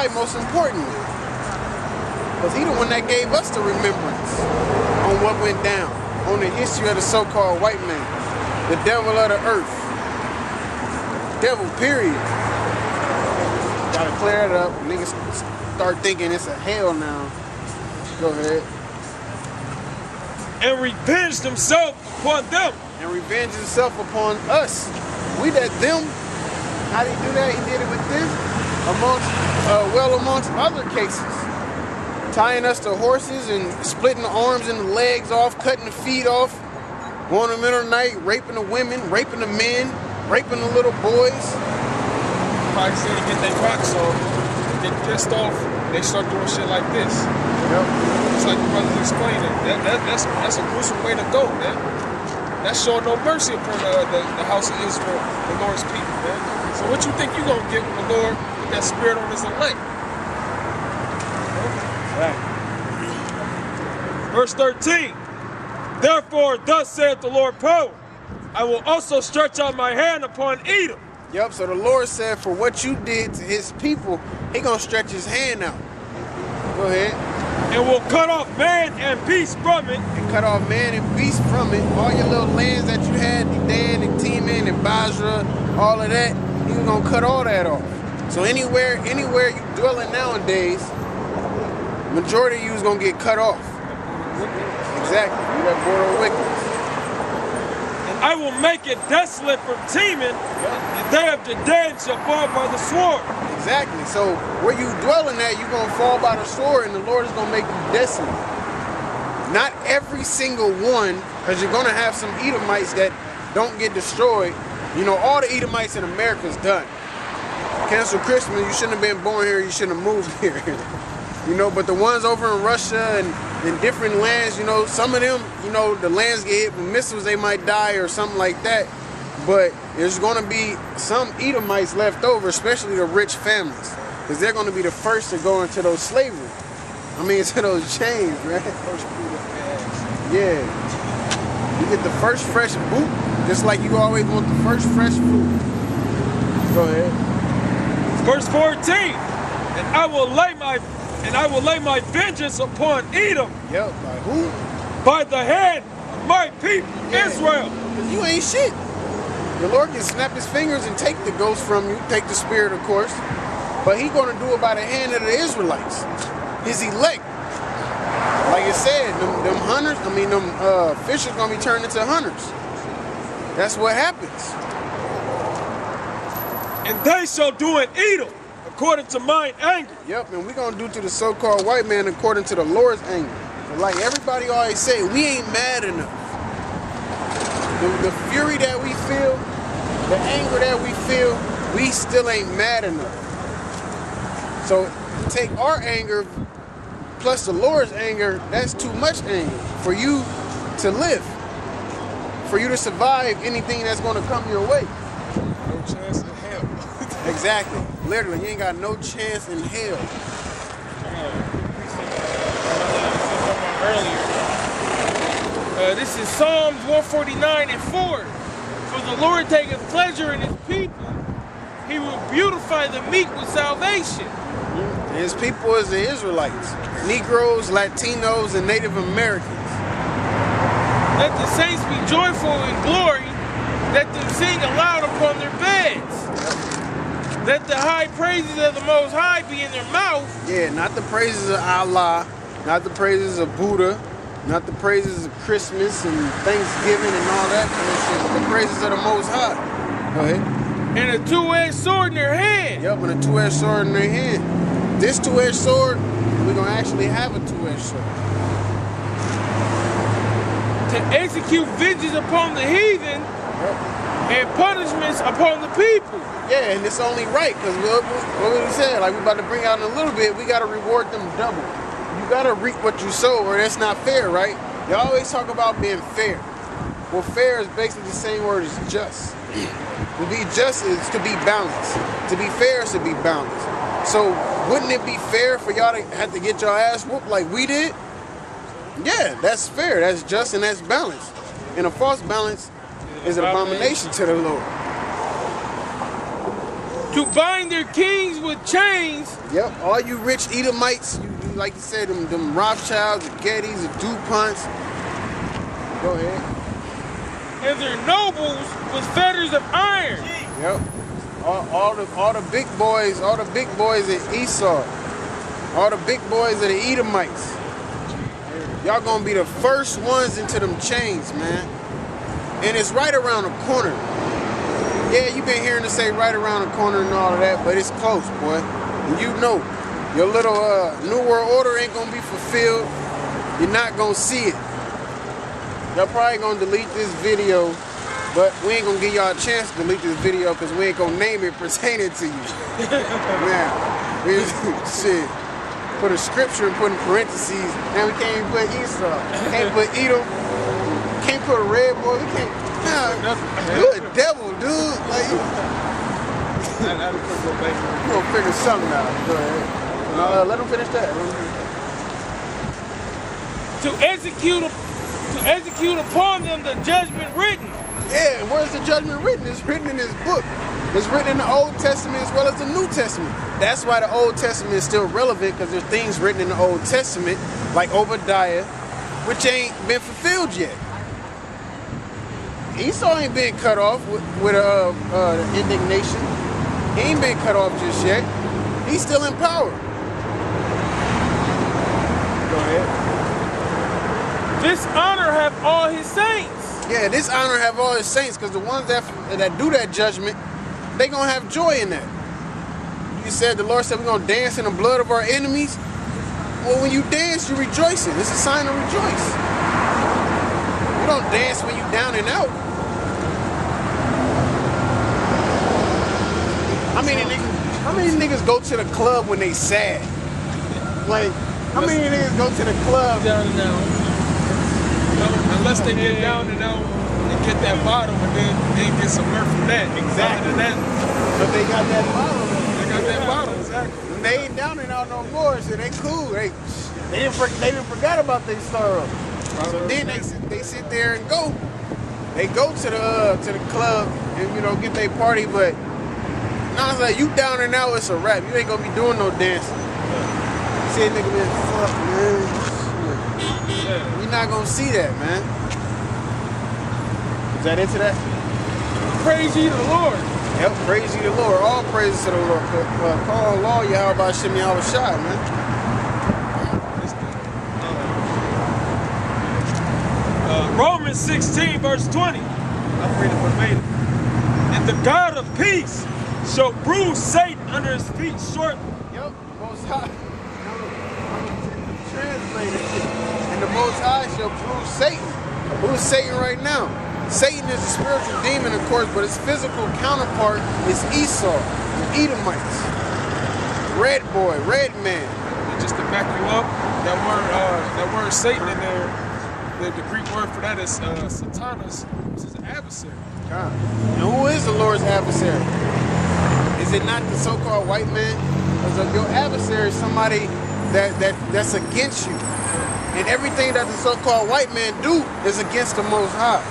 die most importantly. Because he the one that gave us the remembrance on what went down, on the history of the so-called white man, the devil of the earth. Devil, period. Gotta clear it up. Niggas start thinking it's a hell now. Go ahead. And revenged himself upon them. And revenge himself upon us. We that them. How did he do that? He did it with them. Amongst other cases. Tying us to horses and splitting the arms and the legs off, cutting the feet off. Going in the middle of the night, raping the women, raping the men, raping the little boys. Like I said, they get their rocks off, they get pissed off, they start doing shit like this. Yep. It's like the brothers explaining. That's a gruesome way to go, man. That's showing no mercy upon the house of Israel, the Lord's people, man. So what you think you gonna get with the Lord with that spirit on his elect? Right. Verse 13. Therefore, thus saith the Lord power, I will also stretch out my hand upon Edom. Yep, so the Lord said for what you did to his people, he gonna stretch his hand out. Go ahead. And will cut off man and beast from it. And cut off man and beast from it. All your little lands that you had, Dan and Teman and Basra, all of that, he's gonna cut all that off. So anywhere you dwelling nowadays, majority of you is gonna get cut off. Exactly, you that border of wickedness. I will make it desolate from Teman, and they of the dead shall fall by the sword. Exactly. So where you dwelling at, you're going to fall by the sword, and the Lord is going to make you desolate. Not every single one, because you're going to have some Edomites that don't get destroyed. You know, all the Edomites in America is done. Cancel Christmas, you shouldn't have been born here, you shouldn't have moved here. You know, but the ones over in Russia and in different lands, you know, some of them, you know, the lands get hit with missiles, they might die or something like that. But there's going to be some Edomites left over, especially the rich families, because they're going to be the first to go into those slavery. I mean, into those chains, man. Yeah. You get the first fresh boot, just like you always want the first fresh food. Go ahead. Verse 14. And I will lay my vengeance upon Edom. Yep, by who? By the hand of my people, Israel. Because you ain't shit. The Lord can snap his fingers and take the ghost from you, take the spirit, of course. But he's going to do it by the hand of the Israelites, his elect. Like it said, them hunters, them fishers going to be turned into hunters. That's what happens. And they shall do in Edom according to mine anger. Yep, and we're going to do to the so-called white man according to the Lord's anger. But like everybody always say, we ain't mad enough. The fury that we feel, the anger that we feel, we still ain't mad enough. So take our anger plus the Lord's anger, that's too much anger for you to live, for you to survive anything that's going to come your way. No chance in hell. Exactly. Literally, you ain't got no chance in hell. This is Psalms 149 and 4. For the Lord taketh pleasure in his people. He will beautify the meek with salvation. His people is the Israelites. Negroes, Latinos, and Native Americans. Let the saints be joyful in glory. Let them sing aloud upon their beds. Let the high praises of the Most High be in their mouth. Yeah, not the praises of Allah, not the praises of Buddha, not the praises of Christmas and Thanksgiving and all that kind of shit. The praises of the Most High. Go ahead. And a two-edged sword in their hand. Yep, and a two-edged sword in their hand. This two-edged sword, we're going to actually have a two-edged sword. To execute vengeance upon the heathen. Yep. And punishments upon the people. Yeah, and it's only right, because what we said, like we're about to bring out in a little bit, we got to reward them double. You got to reap what you sow, or that's not fair, right? They always talk about being fair. Well, fair is basically the same word as just. To be just is to be balanced. To be fair is to be balanced. So wouldn't it be fair for y'all to have to get your ass whooped like we did? Yeah, that's fair. That's just and that's balanced. And a false balance is an abomination to the Lord. to bind their kings with chains. Yep, all you rich Edomites, you like you said, them Rothschilds, the Gettys, the DuPonts. Go ahead. And their nobles with fetters of iron. Yep. All the big boys, all the big boys at Esau. All the big boys of the Edomites. Y'all gonna be the first ones into them chains, man. And it's right around the corner. Yeah, you been hearing us say right around the corner and all of that, but it's close, boy. And you know, your little New World Order ain't gonna be fulfilled. You're not gonna see it. Y'all probably gonna delete this video, but we ain't gonna give y'all a chance to delete this video because we ain't gonna name it pertaining to you. Now, shit. Put a scripture and put in parentheses. Now we can't even put Esau. Can't put Edom. Can't put a red boy. We can't. Nah, you a devil, dude. Like, you gonna figure something out. Go ahead. Let him finish that. To execute upon them the judgment written. Yeah, where's the judgment written? It's written in this book. It's written in the Old Testament as well as the New Testament. That's why the Old Testament is still relevant, because there's things written in the Old Testament, like Obadiah, which ain't been fulfilled yet. Esau ain't been cut off with indignation. He ain't been cut off just yet. He's still in power. Go ahead. This honor have all his saints. Yeah, this honor have all his saints, because the ones that do that judgment, they gonna have joy in that. You said, the Lord said we're gonna dance in the blood of our enemies. Well, when you dance, you're rejoicing. It's a sign to rejoice. You don't dance when you down and out. How many niggas go to the club when they sad? Like, how many niggas go to the club down and out? Unless they get down and out and get that bottle and then get some mirth from that. Exactly. That. But they got that bottle. They got that bottle, exactly. They ain't down and out no more, so they cool. They didn't forget about their sorrow. So then they sit there and go. They go to the club and get their party, but now it's like you down and out, it's a wrap. You ain't gonna be doing no dancing. You say nigga, man, fuck, man. You're not gonna see that, man. Is that into that? Praise ye the Lord. Yep, praise ye the Lord. All praises to the Lord. Call law, Yahweh Shem Yahweh Shai, man. Romans 16, verse 20. I'm reading verbatim. And the God of peace shall bruise Satan under his feet shortly. Yep, Most High. Translated. And the Most High shall bruise Satan. Who's Satan right now? Satan is a spiritual demon, of course, but his physical counterpart is Esau, the Edomites. Red boy, red man. And just to back you up, that word Satan in there, the Greek word for that is Satanas, which is an adversary. God. And who is the Lord's adversary? Is it not the so-called white man? Because your adversary is somebody that's against you. And everything that the so-called white man do is against the Most High.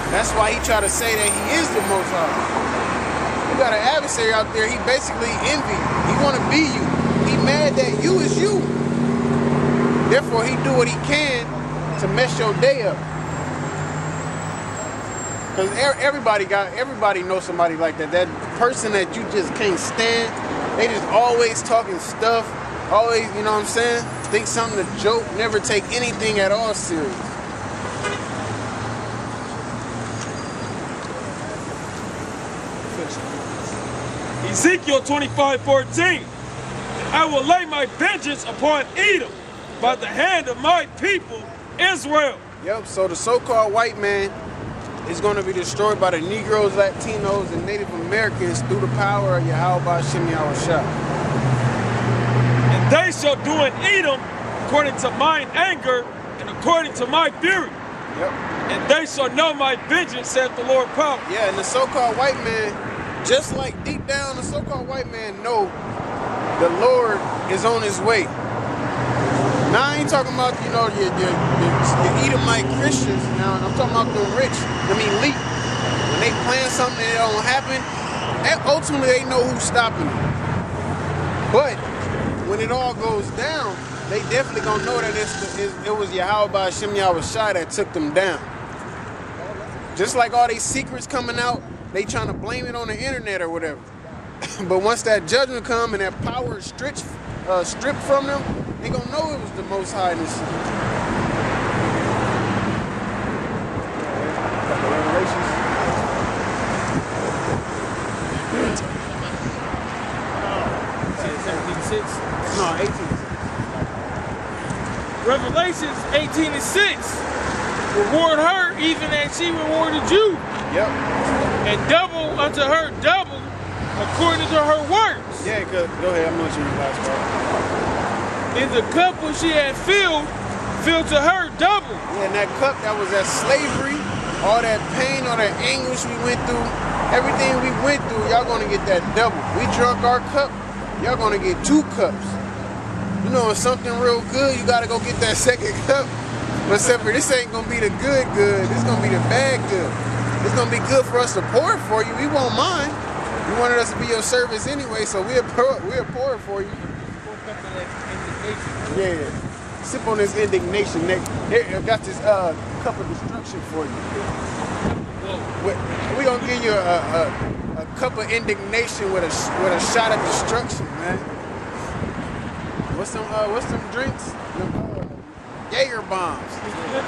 That's why he try to say that he is the Most High. You got an adversary out there, he basically envy you. He want to be you. He mad that you is you. Therefore, he do what he can to mess your day up. Because everybody knows somebody like that. That person that you just can't stand. They just always talking stuff. Always, you know what I'm saying? Think something to joke. Never take anything at all serious. Ezekiel 25:14. I will lay my vengeance upon Edom by the hand of my people, Israel. Yep, so the so-called white man is going to be destroyed by the Negroes, Latinos, and Native Americans through the power of Yahweh Shem Yahweh Shai. And they shall do in Edom according to mine anger and according to my fury. Yep. And they shall know my vengeance, saith the Lord power. Yeah, and the so-called white man, just like deep down, the so-called white man know the Lord is on his way. Now I ain't talking about, your Edomite Christians. Now I'm talking about the rich, the elite. When they plan something and it don't happen, ultimately they know who's stopping them. But when it all goes down, they definitely gonna know that it was Yahweh Hashem Yahushua that took them down. Just like all these secrets coming out, they trying to blame it on the internet or whatever. But once that judgment come and that power is stripped from them, they gonna know it was the Most High in this shit. Revelations. No, 18. Revelations 18:6. Reward her even as she rewarded you. Yep. And double unto her double according to her works. Yeah, go ahead. I'm not your last part. In the cup which she had filled to her double. Yeah, and that cup, that was that slavery, all that pain, all that anguish we went through, everything we went through, y'all gonna get that double. We drunk our cup, y'all gonna get 2 cups. You know, if something real good, you gotta go get that second cup. But except for this ain't gonna be the good, this gonna be the bad good. It's gonna be good for us to pour it for you. We won't mind. You wanted us to be your service anyway, so we'll pour it for you. Yeah. Sip on this indignation. Here, I got this cup of destruction for you. We're gonna give you a cup of indignation with a shot of destruction, man. What's some drinks? Jaeger bombs.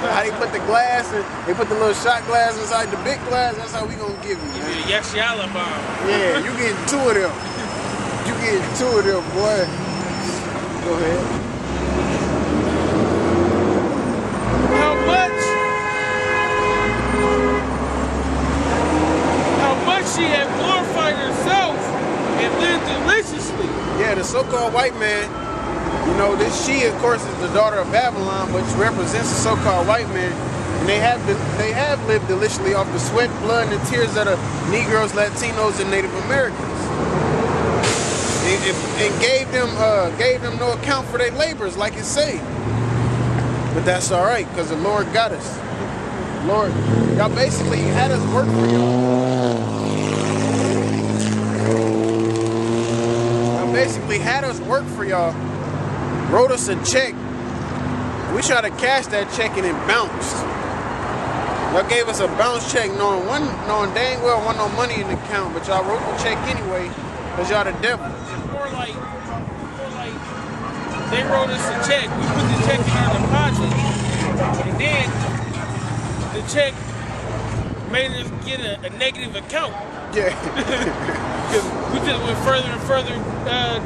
How they put the glass and they put the little shot glass inside the big glass. That's how we gonna give you, man. Give you a Yashiala bomb. Yeah, you getting 2 of them. You getting 2 of them, boy. Go ahead. How much she had glorified herself and lived deliciously. Yeah, the so-called white man. You know, she, of course, is the daughter of Babylon, but she represents the so-called white man. And they have lived deliciously off the sweat, blood, and the tears of the Negroes, Latinos, and Native Americans. And gave them no account for their labors, like it say. But that's all right, because the Lord got us. Lord, y'all basically had us work for y'all. Y'all basically had us work for y'all. Wrote us a check. We tried to cash that check and it bounced. Y'all gave us a bounce check knowing dang well wasn't no money in the account, but y'all wrote the check anyway because y'all the devil. It's more like they wrote us a check. We put the check in our deposit, and then the check made us get a negative account. Yeah. Because we just went further and further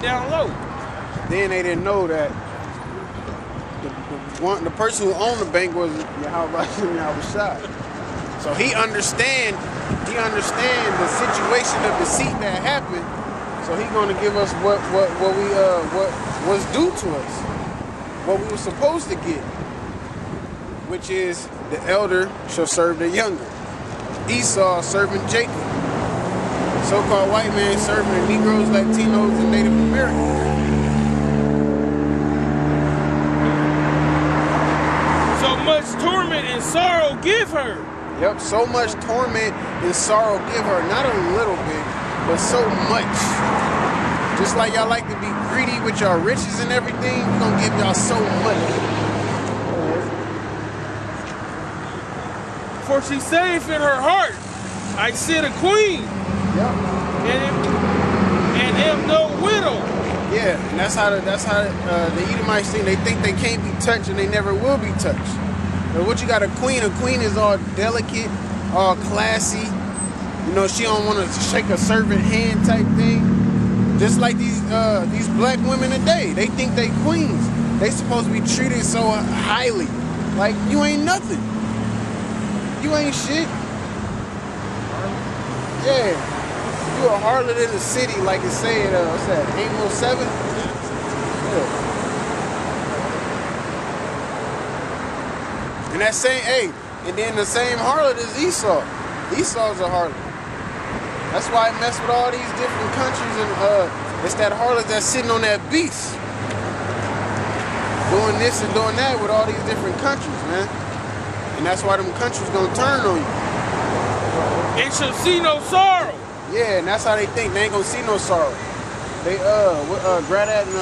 down low. Then they didn't know that the person who owned the bank was Yahweh Yahushua. So he understand the situation of deceit that happened. So he gonna give us what was due to us, what we were supposed to get, which is the elder shall serve the younger. Esau serving Jacob. So-called white man serving the Negroes, Latinos, and Native Americans. So much torment and sorrow give her. Yep, so much torment and sorrow give her. Not a little bit, but so much. Just like y'all like to be greedy with y'all riches and everything, we're gonna give y'all so much. For she saith in her heart, I sit a queen. Yep. And am no widow. Yeah, and that's how the Edomites think. They think they can't be touched and they never will be touched. But what you got, a queen is all delicate, all classy. You know, she don't want to shake a servant hand type thing. Just like these black women today. They think they queens. They supposed to be treated so highly. Like, you ain't nothing. You ain't shit. Yeah. You a harlot in the city, like it said, what's that, 807? Yeah. And that same, and then the same harlot is Esau. Esau's a harlot. That's why I mess with all these different countries, and it's that harlot that's sitting on that beast. Doing this and doing that with all these different countries, man. And that's why them countries gonna turn on you. And shall see no sorrow. Yeah, and that's how they think. They ain't gonna see no sorrow. They, Granddad and